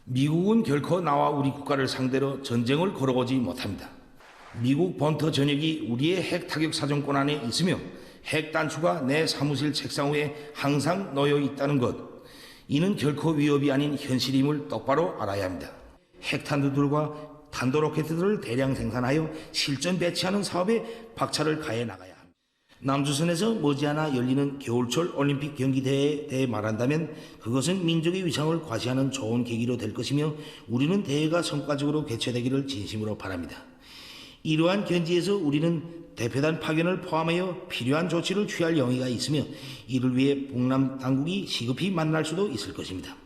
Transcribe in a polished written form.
미국은 결코 나와 우리 국가를 상대로 전쟁을 걸어오지 못합니다. 미국 본토 전역이 우리의 핵 타격 사정권 안에 있으며 핵 단추가 내 사무실 책상 위에 항상 놓여 있다는 것, 이는 결코 위협이 아닌 현실임을 똑바로 알아야 합니다. 핵탄두들과 탄도로켓들을 대량 생산하여 실전 배치하는 사업에 박차를 가해 나가야 합니다. 남조선에서 머지않아 열리는 겨울철 올림픽 경기대회에 대해 말한다면 그것은 민족의 위상을 과시하는 좋은 계기로 될 것이며 우리는 대회가 성과적으로 개최되기를 진심으로 바랍니다. 이러한 견지에서 우리는 대표단 파견을 포함하여 필요한 조치를 취할 용의가 있으며 이를 위해 북남 당국이 시급히 만날 수도 있을 것입니다.